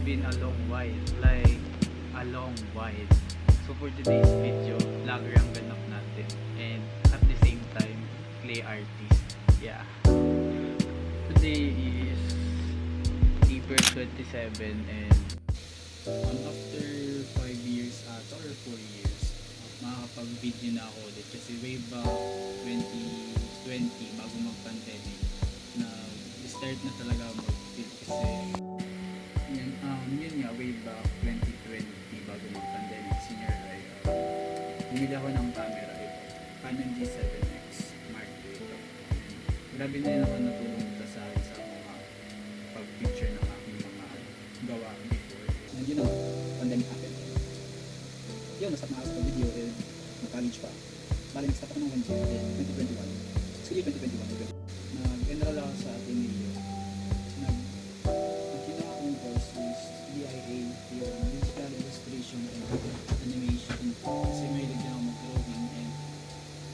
been a long while, like a long while. So for today's video, vlogger ang ganap natin, and at the same time, clay artist. Yeah. Today is April 27, and after 5 years ata or 4 years, makakapag-video na ako ulit kasi way back 2020 bago mag-pandemic na start na talaga mag-film kasi yun nga way back 2020 bago mag-pandemic senior high, bumili ako ng camera, ito Canon G7X Mark II ito. Grabe na yun ako natulong dito sa mga pag-picture ng aking mga gawa before. And yun ang pandemic happened. Yun, nastop na ako sa video and mag-college pa. Bali, nag-stop ako ng 1 year in 2021. Excuse 2021. Nag-enroll ako sa Ateneo. Nakita akong course is DIA, yung Digital Illustration and Animation. Kasi may ligyan ako mag-drawing and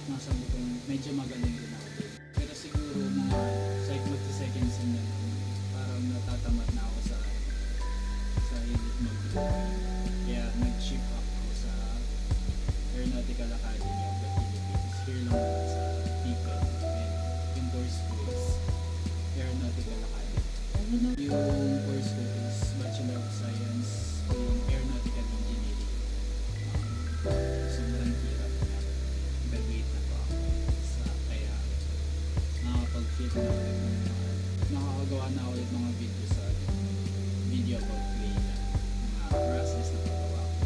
nasabi ko medyo magaling din ako din. Pero siguro mga mag-second sem na parang natatamad na ako sa hilig mag-drawing. Kaya nag-shift ako sa Aeronautical Academy of the Philippines. Here lang naman sa People. And yung course ko is Aeronautical Academy. Yung course ko is Bachelor of Science in Aeronautical Engineering. Sobrang hirap na. Graduate na pa ako. Kaya nakakapag-fit na ulit. Nakakagawa na ulit mga video sa video about clay na mga process na pagawa ko.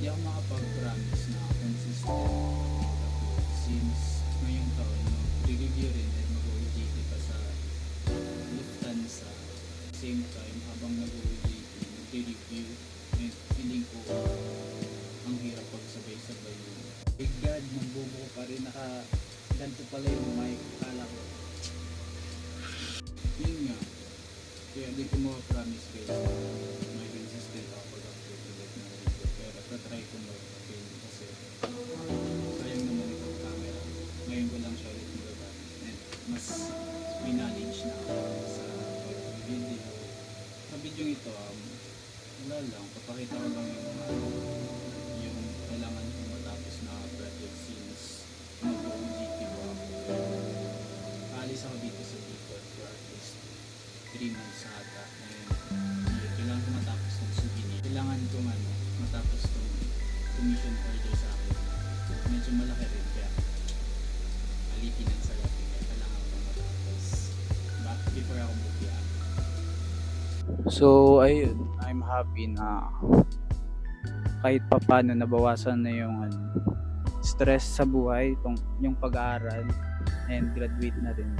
Hindi ako makapag-promise na consistent since ngayong taon re-review rin at mag-OJT pa sa Lufthansa. Same time habang nag-OJT, nag-review and feeling ko ang hirap pag sabay-sabay yun. Thank God, magbubuo pa rin, ganito pala yung mic, kala ko. Yun nga, kaya di ko promise guys na may consistent ako pag-upload ulit ng video, pero tatry ko mag-film kasi sayang naman itong camera. Ngayon ko lang siya ulit magagamit and mas may knowledge na ako sa video. Sa video ito, wala lang, papakita ko lang yung kailangan ko matapos na project since mag-OJT ko ako. Paalis ako dito sa Bicol for at least 3 months ata, and kailangan ko matapos ng souvenir. Kailangan ko matapos itong commission order sa akin. Medyo malaki rin kaya alipin ang salapi kaya kailangan ko matapos before ako bubiyan. So ayun, I'm happy na kahit papano nabawasan na yung stress sa buhay, yung pag-aaral, and graduate na rin.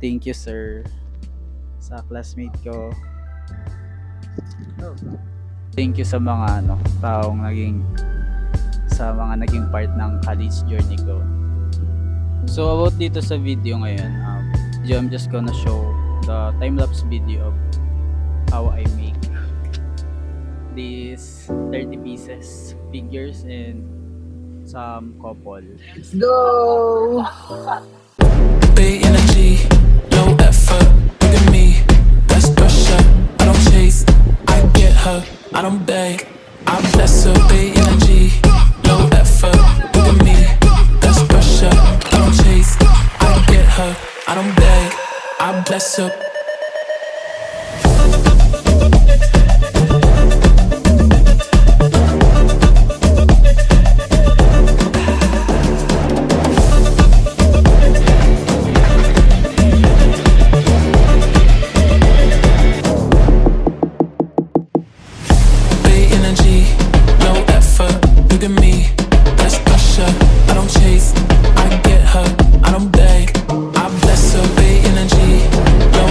Thank you sir sa classmate ko. Thank you sa mga taong naging part ng college journey ko. So about dito sa video ngayon, I'm just gonna show the time-lapse video of how I make these 30 pieces figures and some couple. Let's go! Big energy, low effort. Look at me, that's pressure. I don't chase, I get her. I don't beg, I bless her. Big energy, low effort. Look at me, that's pressure. I don't chase, I get her. I don't beg, I bless her. Low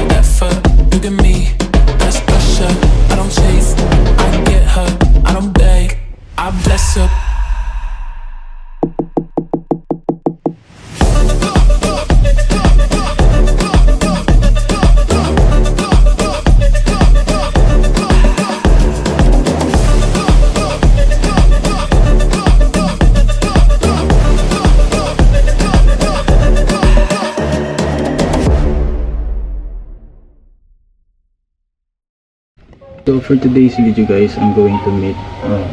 So for today's video guys, I'm going to meet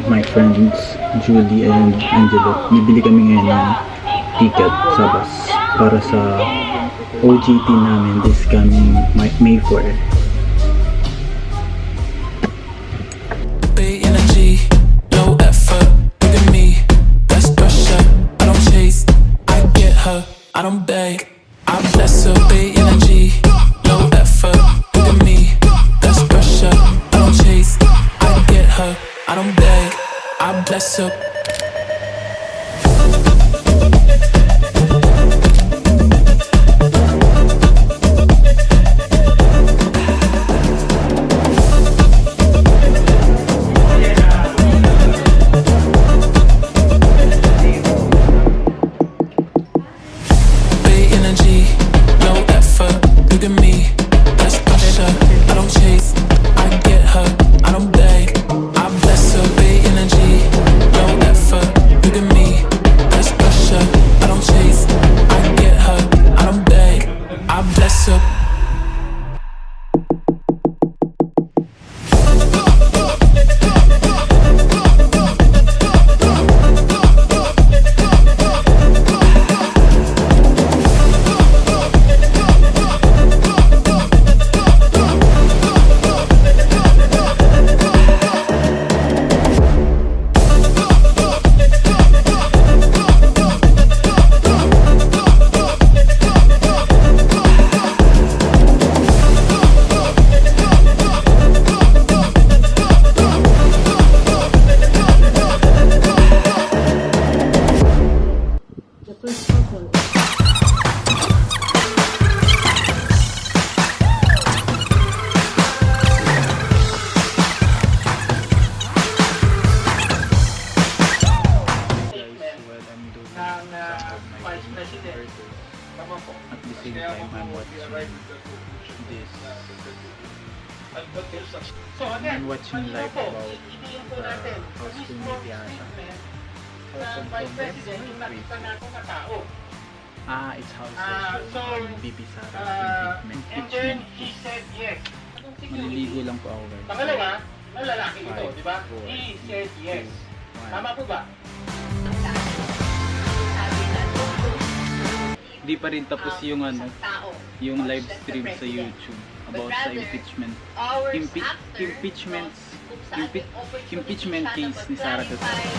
my friends Julie and Angelo. Bibili kami ngayon ng ticket sa bus para sa OJT namin this coming May 4. Big energy, low effort. Look at me, that's pressure. I don't chase, I get her. I don't beg, I bless her. Big energy, low effort. Look at me, that's pressure. I don't chase, I get her. I don't beg, I bless her. Big energy, low effort. Look at me, that's pressure. I don't chase, I get her. I don't beg, I bless her. Big energy, low effort. Look at me, that's pressure. I don't chase, I get her. I don't beg, I bless her. At the same time, I'm watching this. I'm watching live about House Committee ata. It's House session. BP Sara impeachment. Maliligo lang po ako guys. Pangalawa, ang lalaki ito, di ba? 5, 4, He said yes. 2, 1. Tama po ba? Di pa rin tapos yung yung live stream sa YouTube about sa impeachment impeachment case ni Sara Duterte.